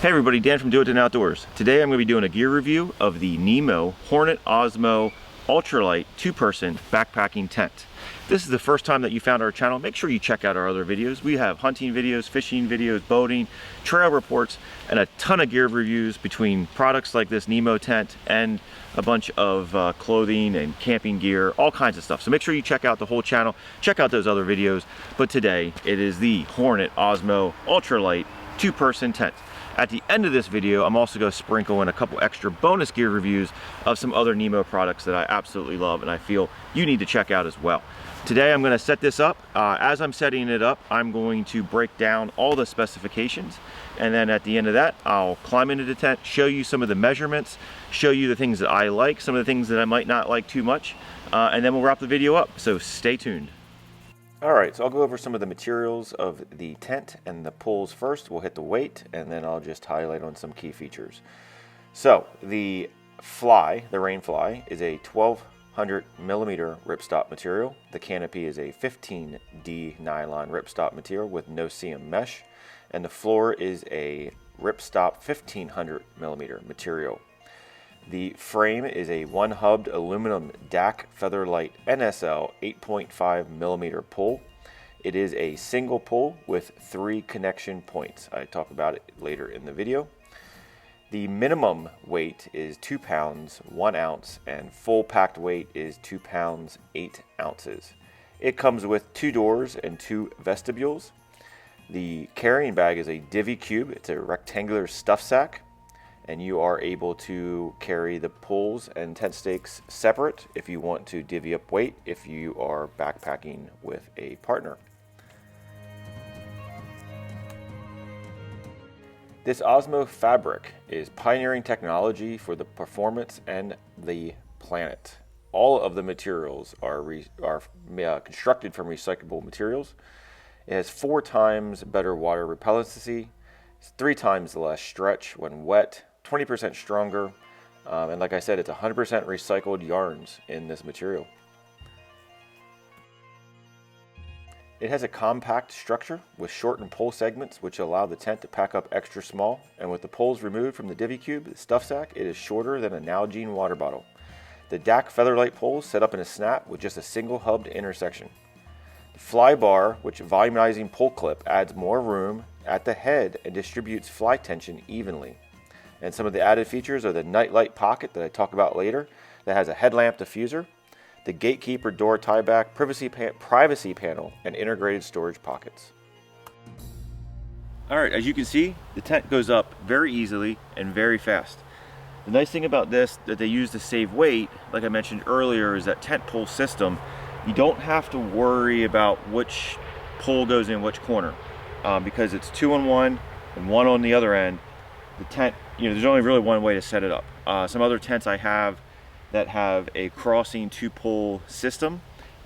Hey everybody, Dan from Do It Outdoors. Today I'm going to be doing a gear review of the Nemo Hornet OSMO Ultralight 2-person backpacking tent. If this is the first time that you found our channel, make sure you check out our other videos. We have hunting videos, fishing videos, boating, trail reports, and a ton of gear reviews between products like this Nemo tent and a bunch of clothing and camping gear, all kinds of stuff. So make sure you check out the whole channel, check out those other videos. But today it is the Hornet OSMO Ultralight 2-person tent. At the end of this video, I'm also going to sprinkle in a couple extra bonus gear reviews of some other Nemo products that I absolutely love and I feel you need to check out as well. Today I'm going to set this up. As I'm setting it up, I'm going to break down all the specifications, and then at the end of that, I'll climb into the tent, show you some of the measurements, show you the things that I like, some of the things that I might not like too much, and then we'll wrap the video up, so stay tuned. Alright, so I'll go over some of the materials of the tent and the poles first. We'll hit the weight, and then I'll just highlight on some key features. So, the fly, the rain fly, is a 1200 millimeter ripstop material. The canopy is a 15D nylon ripstop material with no seam mesh. And the floor is a ripstop 1500 millimeter material. The frame is a one-hubbed aluminum DAC Featherlight NSL 8.5 millimeter pull. It is a single pull with 3 connection points. I talk about it later in the video. The minimum weight is 2 pounds 1 ounce, and full packed weight is 2 pounds 8 ounces. It comes with 2 doors and 2 vestibules. The carrying bag is a Divvy Cube. It's a rectangular stuff sack, and you are able to carry the poles and tent stakes separate if you want to divvy up weight if you are backpacking with a partner. This Osmo fabric is pioneering technology for the performance and the planet. All of the materials are constructed from recyclable materials. It has 4 times better water repellency, 3 times less stretch when wet, 20% stronger, and like I said, it's 100% recycled yarns in this material. It has a compact structure with shortened pole segments which allow the tent to pack up extra small, and with the poles removed from the Divvy Cube, the stuff sack, it is shorter than a Nalgene water bottle. The DAC Featherlight poles set up in a snap with just a single hubbed intersection. The fly bar, which volumizing pull clip, adds more room at the head and distributes fly tension evenly. And some of the added features are the nightlight pocket that I talk about later that has a headlamp diffuser, the gatekeeper door tieback, privacy panel, and integrated storage pockets. Alright, as you can see, the tent goes up very easily and very fast. The nice thing about this that they use to save weight, like I mentioned earlier, is that tent pole system. You don't have to worry about which pole goes in which corner because it's 2 on one and 1 on the other end. The tent, there's only really one way to set it up. Some other tents I have that have a crossing 2-pole system,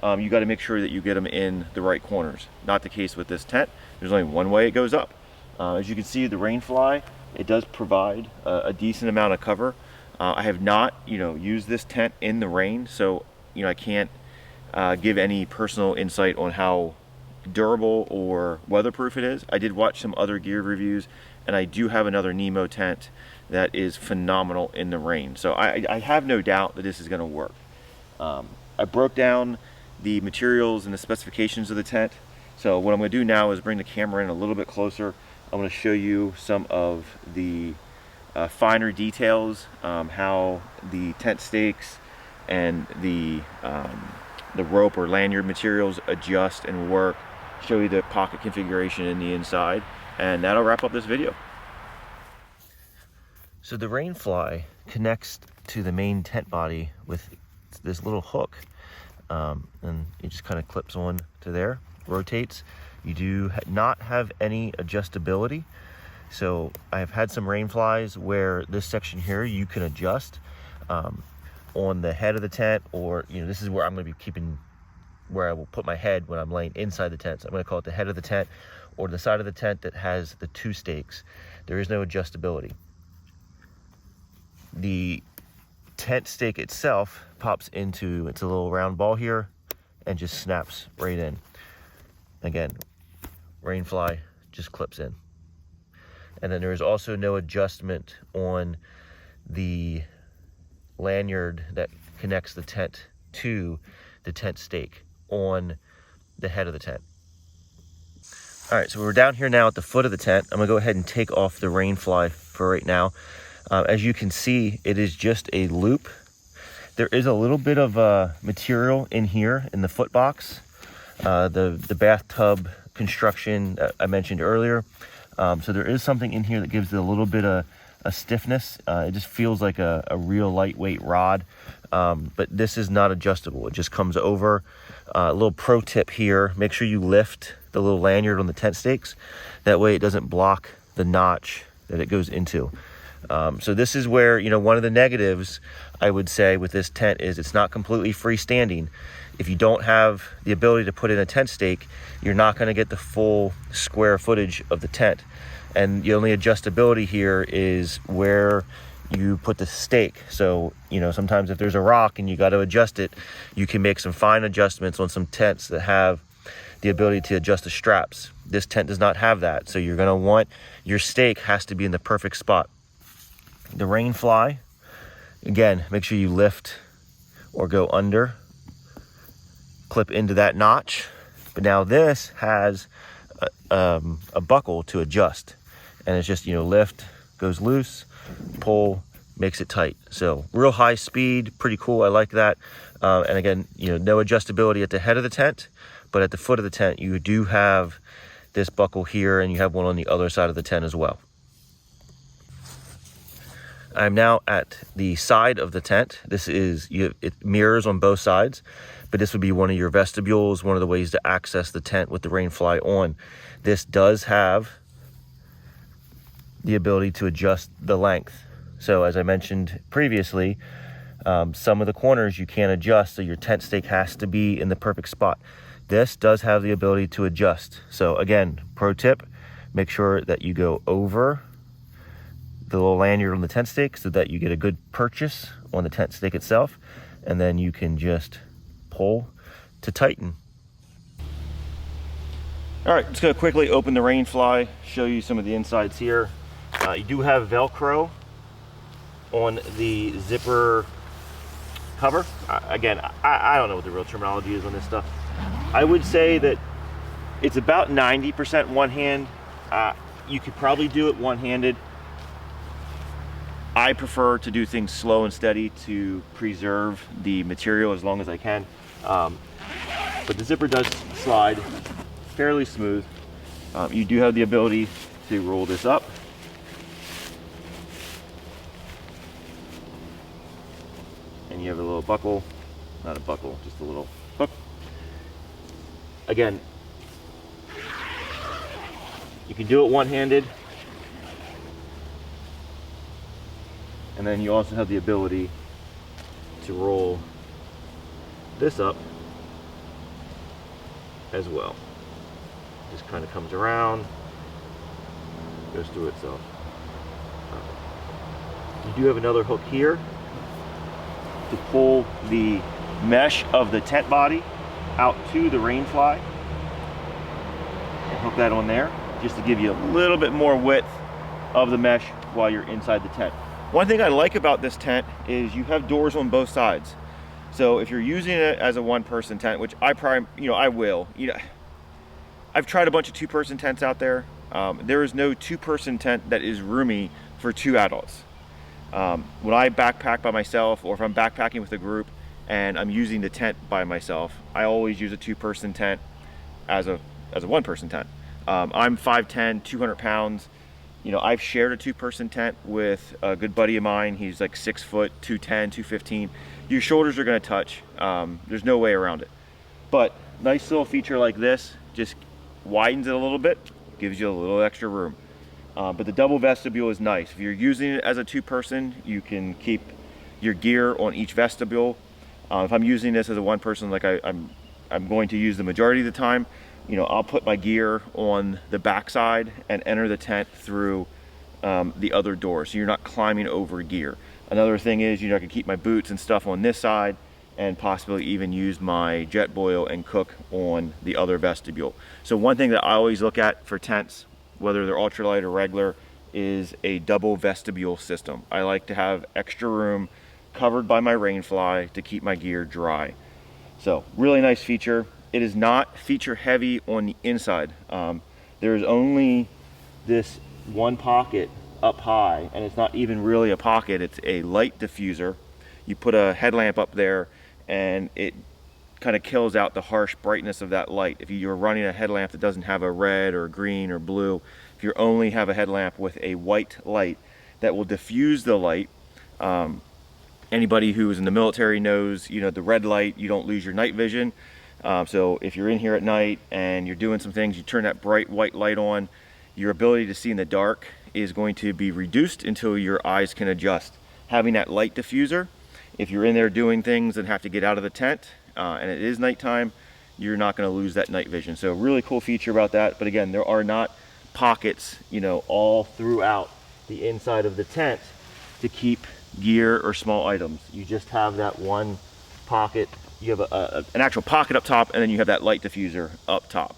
you got to make sure that you get them in the right corners. Not the case with this tent. There's only one way it goes up. As you can see, the rain fly, it does provide a decent amount of cover. I have not, used this tent in the rain, so I can't give any personal insight on how durable or weatherproof it is. I did watch some other gear reviews, and I do have another Nemo tent that is phenomenal in the rain. So I have no doubt that this is going to work. I broke down the materials and the specifications of the tent. So what I'm going to do now is bring the camera in a little bit closer. I'm going to show you some of the finer details, how the tent stakes and the rope or lanyard materials adjust and work, show you the pocket configuration in the inside, and that'll wrap up this video. So the rain fly connects to the main tent body with this little hook, and it just kind of clips on to there, rotates. You do not have any adjustability. So I've had some rain flies where this section here you can adjust on the head of the tent, or this is where I'm going to be keeping, where I will put my head when I'm laying inside the tent. So I'm going to call it the head of the tent, or the side of the tent that has the 2 stakes. There is no adjustability. The tent stake itself pops into, it's a little round ball here, and just snaps right in. Again, rain fly just clips in. And then there is also no adjustment on the lanyard that connects the tent to the tent stake on the head of the tent. All right, so we're down here now at the foot of the tent. I'm gonna go ahead and take off the rain fly for right now. As you can see, it is just a loop. There is a little bit of material in here in the foot box, the bathtub construction I mentioned earlier. So there is something in here that gives it a little bit of a stiffness. It just feels like a real lightweight rod, but this is not adjustable. It just comes over. A little pro tip here, make sure you lift the little lanyard on the tent stakes. That way it doesn't block the notch that it goes into. So this is where, you know, one of the negatives I would say with this tent is it's not completely freestanding. If you don't have the ability to put in a tent stake, you're not going to get the full square footage of the tent. And the only adjustability here is where you put the stake. So, you know, sometimes if there's a rock and you got to adjust it, you can make some fine adjustments on some tents that have the ability to adjust the straps. This tent does not have that. So you're going to want, your stake has to be in the perfect spot. The rain fly, again, make sure you lift or go under, clip into that notch. But now this has a buckle to adjust, and it's just, you know, lift, goes loose, pull, makes it tight. So real high speed, pretty cool. I like that. And again, you know, no adjustability at the head of the tent, but at the foot of the tent, you do have this buckle here, and you have one on the other side of the tent as well. I'm now at the side of the tent. This is, it mirrors on both sides, but this would be one of your vestibules, one of the ways to access the tent with the rain fly on. This does have the ability to adjust the length. So as I mentioned previously, some of the corners you can't adjust, so your tent stake has to be in the perfect spot. This does have the ability to adjust. So again, pro tip, make sure that you go over the little lanyard on the tent stake so that you get a good purchase on the tent stake itself, and then you can just pull to tighten. All right, just gonna quickly open the rain fly, show you some of the insides here. You do have Velcro on the zipper cover. Again, I don't know what the real terminology is on this stuff. I would say that it's about 90% one hand. You could probably do it one-handed. I prefer to do things slow and steady to preserve the material as long as I can. But the zipper does slide fairly smooth. You do have the ability to roll this up. And you have a little buckle, not a buckle, just a little hook. Again, you can do it one-handed. And then you also have the ability to roll this up as well. Just kind of comes around, goes through itself. You do have another hook here to pull the mesh of the tent body out to the rain fly. And hook that on there, just to give you a little bit more width of the mesh while you're inside the tent. One thing I like about this tent is you have doors on both sides. So if you're using it as a one-person tent, which I probably, you know, I will. You know, I've tried a bunch of two-person tents out there. There is no two-person tent that is roomy for two adults. When I backpack by myself, or if I'm backpacking with a group and I'm using the tent by myself, I always use a two-person tent as a one-person tent. I'm 5'10", 200 pounds. You know, I've shared a two-person tent with a good buddy of mine. He's like 6 foot, 210, 215. Your shoulders are gonna touch. There's no way around it. But nice little feature like this just widens it a little bit, gives you a little extra room. But the double vestibule is nice. If you're using it as a two-person, you can keep your gear on each vestibule. If I'm using this as a one-person, like I'm going to use the majority of the time, you know, I'll put my gear on the backside and enter the tent through the other door, so you're not climbing over gear. Another thing is, you know, I can keep my boots and stuff on this side and possibly even use my jet boil and cook on the other vestibule. So one thing that I always look at for tents, whether they're ultralight or regular, is a double vestibule system. I like to have extra room covered by my rainfly to keep my gear dry. So really nice feature. It is not feature heavy on the inside. There's only this one pocket up high, and it's not even really a pocket, it's a light diffuser. You put a headlamp up there and it kind of kills out the harsh brightness of that light. If you're running a headlamp that doesn't have a red or green or blue, if you only have a headlamp with a white light, that will diffuse the light. Anybody who's in the military knows, you know, the red light, you don't lose your night vision. So if you're in here at night and you're doing some things, you turn that bright white light on, your ability to see in the dark is going to be reduced until your eyes can adjust. Having that light diffuser, if you're in there doing things and have to get out of the tent and it is nighttime, you're not going to lose that night vision. So really cool feature about that. But again, there are not pockets, you know, all throughout the inside of the tent to keep gear or small items. You just have that one pocket. You have an actual pocket up top, and then you have that light diffuser up top.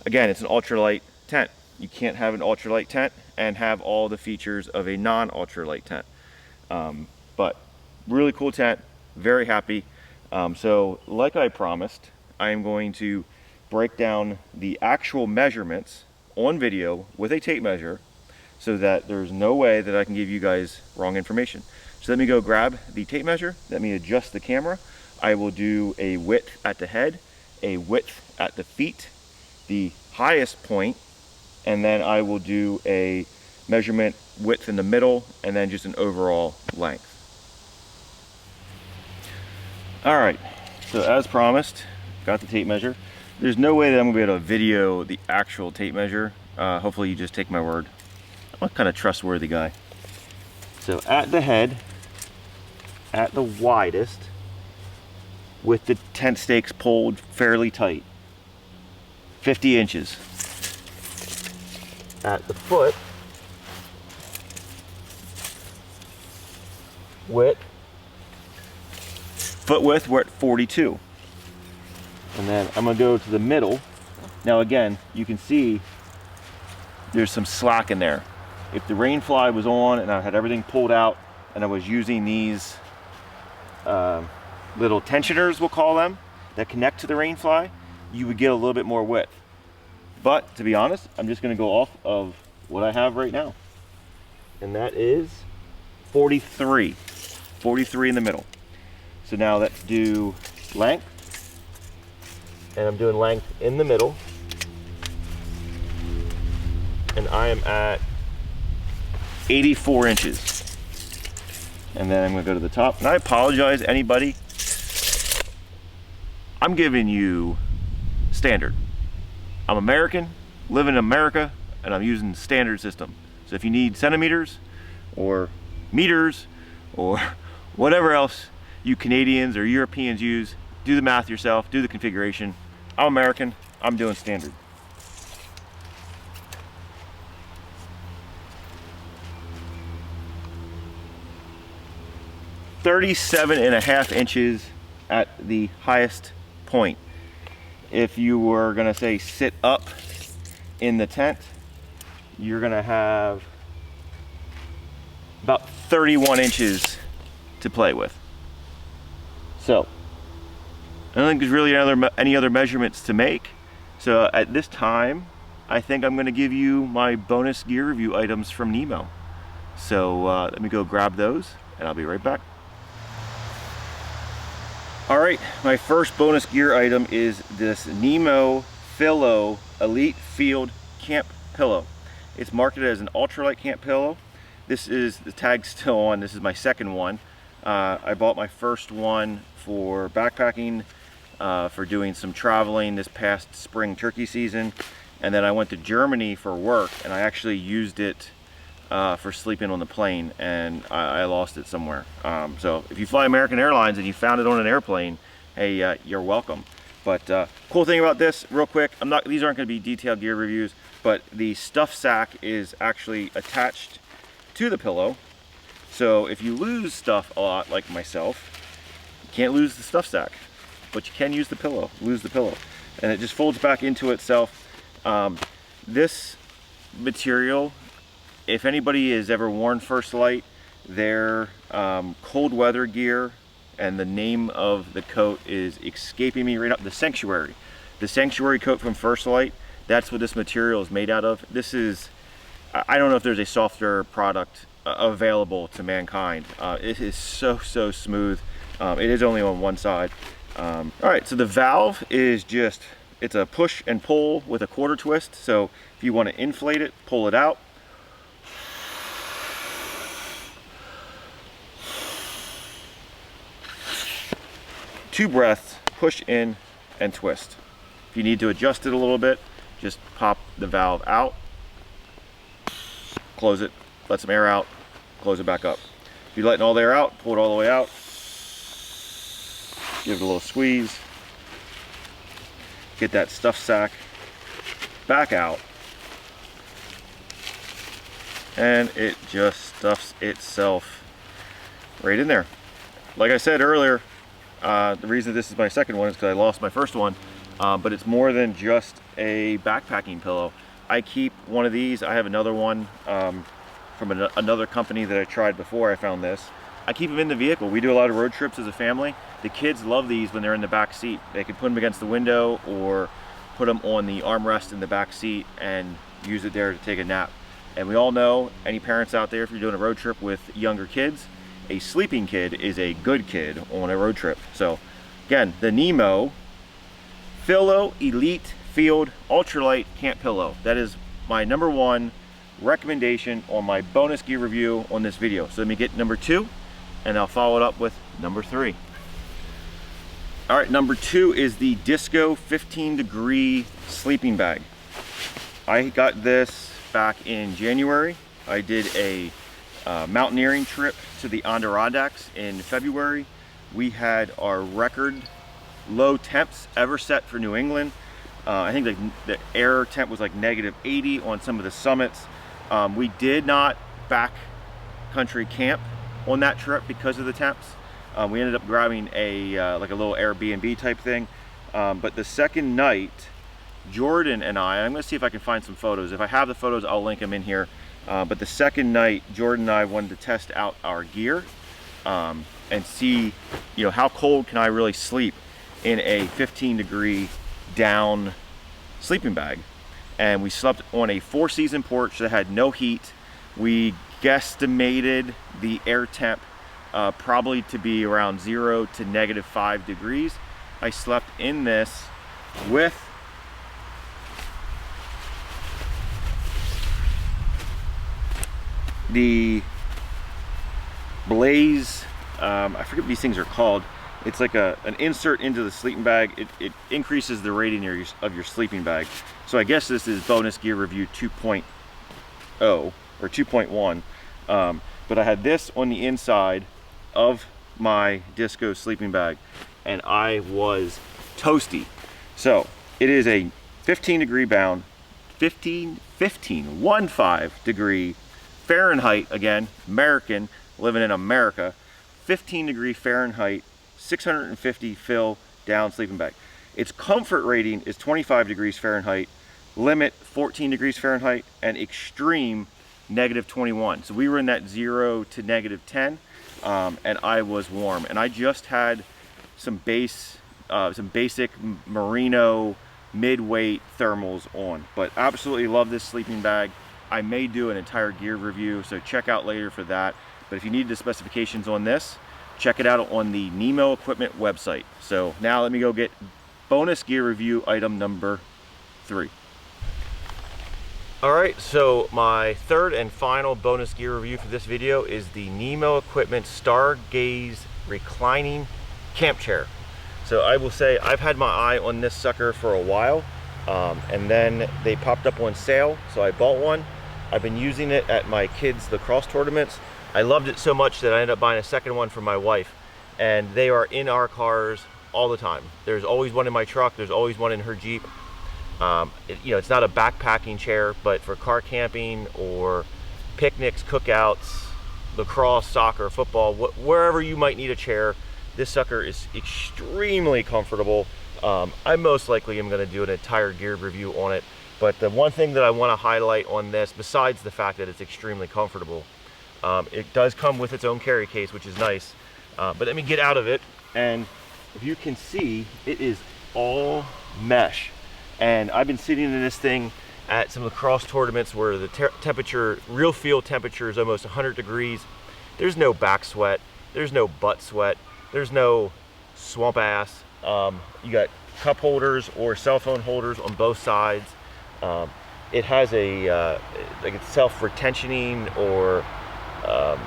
Again, it's an ultralight tent. You can't have an ultralight tent and have all the features of a non-ultralight tent. But really cool tent, very happy. So like I promised, I am going to break down the actual measurements on video with a tape measure so that there's no way that I can give you guys wrong information. So let me go grab the tape measure, let me adjust the camera. I will do a width at the head, a width at the feet, the highest point, and then I will do a measurement width in the middle, and then just an overall length. All right, so as promised, got the tape measure. There's no way that I'm gonna be able to video the actual tape measure. Hopefully you just take my word. I'm a kind of trustworthy guy. So at the head, at the widest, with the tent stakes pulled fairly tight, 50 inches. At the foot, foot width, we're at 42. And then I'm gonna go to the middle. Now again, you can see there's some slack in there. If the rainfly was on and I had everything pulled out and I was using these little tensioners, we'll call them, that connect to the rainfly, you would get a little bit more width. But to be honest, I'm just gonna go off of what I have right now. And that is 43. 43 in the middle. So now let's do length. And I'm doing length in the middle. And I am at 84 inches. And then I'm gonna go to the top. And I apologize, anybody. I'm giving you standard. I'm American, live in America, and I'm using standard system. So if you need centimeters or meters or whatever else you Canadians or Europeans use, do the math yourself, do the configuration. I'm American, I'm doing standard. .37.5 inches at the highest point. If you were gonna say sit up in the tent, you're gonna have about 31 inches to play with. So I don't think there's really any other measurements to make. So at this time, I think I'm gonna give you my bonus gear review items from Nemo. So let me go grab those and I'll be right back. All right, my first bonus gear item is this Nemo Pillow Elite Field Camp Pillow. It's marketed as an ultralight camp pillow. This is, the tag's still on, this is my second one. I bought my first one for backpacking, for doing some traveling this past spring turkey season. And then I went to Germany for work and I actually used it for sleeping on the plane, and I lost it somewhere. So if you fly American Airlines and you found it on an airplane, hey, you're welcome. But cool thing about this, real quick, these aren't gonna be detailed gear reviews, but the stuff sack is actually attached to the pillow. So if you lose stuff a lot, like myself, you can't lose the stuff sack, but you can use the pillow, lose the pillow. And it just folds back into itself. This material If anybody has ever worn First Light, their cold weather gear, and the name of the coat is escaping me right now, the Sanctuary. The Sanctuary coat from First Light, that's what this material is made out of. This is, I don't know if there's a softer product available to mankind. It is so smooth. It is only on one side. All right, so the valve is just, it's a push and pull with a quarter twist. So if you want to inflate it, pull it out. Two breaths, push in and twist. If you need to adjust it a little bit, just pop the valve out, close it, let some air out, close it back up. If you're letting all the air out, pull it all the way out, give it a little squeeze, get that stuff sack back out, and it just stuffs itself right in there. Like I said earlier, the reason this is my second one is because I lost my first one, but it's more than just a backpacking pillow. I keep one of these. I have another one from another company that I tried before I found this. I keep them in the vehicle. We do a lot of road trips as a family. The kids love these when they're in the back seat. They can put them against the window or put them on the armrest in the back seat and use it there to take a nap. And we all know, any parents out there, if you're doing a road trip with younger kids, a sleeping kid is a good kid on a road trip. So again, the Nemo Philo Elite Field Ultralight Camp Pillow. That is my #1 recommendation on my bonus gear review on this video. So let me get number 2 and I'll follow it up with number 3. All right, number 2 is the Disco 15 degree sleeping bag. I got this back in January. I did a mountaineering trip to the Adirondacks in February. We had our record low temps ever set for New England. I think the air temp was like -80 on some of the summits. We did not backcountry camp on that trip because of the temps. We ended up grabbing a like a little Airbnb type thing. But the second night, Jordan and I'm gonna see if I can find some photos. If I have the photos, I'll link them in here. But the second night, Jordan and I wanted to test out our gear and see, you know, how cold can I really sleep in a 15 degree down sleeping bag. And we slept on a 4-season porch that had no heat. We guesstimated the air temp probably to be around 0 to -5 degrees. I slept in this with the Blaze, I forget what these things are called. It's like an insert into the sleeping bag. It increases the rating of your sleeping bag. So I guess this is bonus gear review 2.0 or 2.1. But I had this on the inside of my Disco sleeping bag and I was toasty. So it is a 15 degree bound, 15 degree Fahrenheit, again, American, living in America, 15 degree Fahrenheit, 650 fill down sleeping bag. Its comfort rating is 25 degrees Fahrenheit, limit 14 degrees Fahrenheit, and extreme -21. So we were in that 0 to -10, and I was warm. And I just had some basic merino mid-weight thermals on, but absolutely love this sleeping bag. I may do an entire gear review, so check out later for that. But if you need the specifications on this, check it out on the Nemo Equipment website. So now let me go get bonus gear review item number 3. All right, so my third and final bonus gear review for this video is the Nemo Equipment Stargaze reclining camp chair. So I will say I've had my eye on this sucker for a while, and then they popped up on sale, so I bought one. I've been using it at my kids' lacrosse tournaments. I loved it so much that I ended up buying a second one for my wife, and they are in our cars all the time. There's always one in my truck, there's always one in her Jeep. You know, it's not a backpacking chair, but for car camping or picnics, cookouts, lacrosse, soccer, football, wherever you might need a chair, this sucker is extremely comfortable. I most likely am going to do an entire gear review on it, But the one thing that I want to highlight on this, besides the fact that it's extremely comfortable, it does come with its own carry case, which is nice. But let me get out of it, and if you can see, it is all mesh. And I've been sitting in this thing at some of the cross tournaments where the temperature, real field temperature, is almost 100 degrees. There's no back sweat, there's no butt sweat, there's no swamp ass. You got cup holders or cell phone holders on both sides. It has a like a self-retentioning or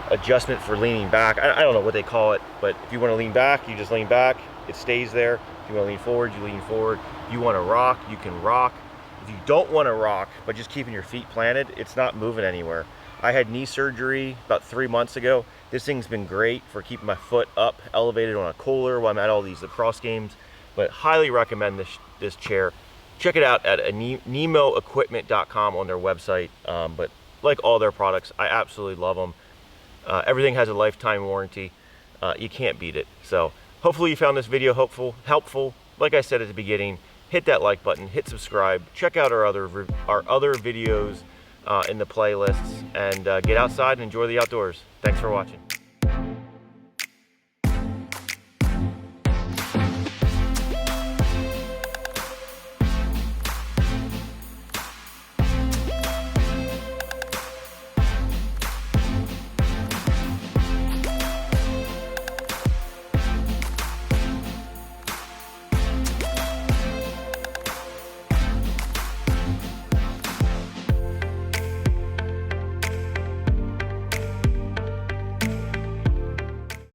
adjustment for leaning back. I don't know what they call it, but if you want to lean back, you just lean back, it stays there. If you want to lean forward, you lean forward. If you want to rock, you can rock. If you don't want to rock, but just keeping your feet planted, it's not moving anywhere. I had knee surgery about 3 months ago. This thing's been great for keeping my foot up, elevated on a cooler while I'm at all these lacrosse games. But highly recommend this chair. Check it out at nemoequipment.com on their website. But like all their products, I absolutely love them. Everything has a lifetime warranty. You can't beat it. So hopefully you found this video helpful. Like I said at the beginning, hit that like button, hit subscribe, check out our other videos in the playlists, and get outside and enjoy the outdoors. Thanks for watching.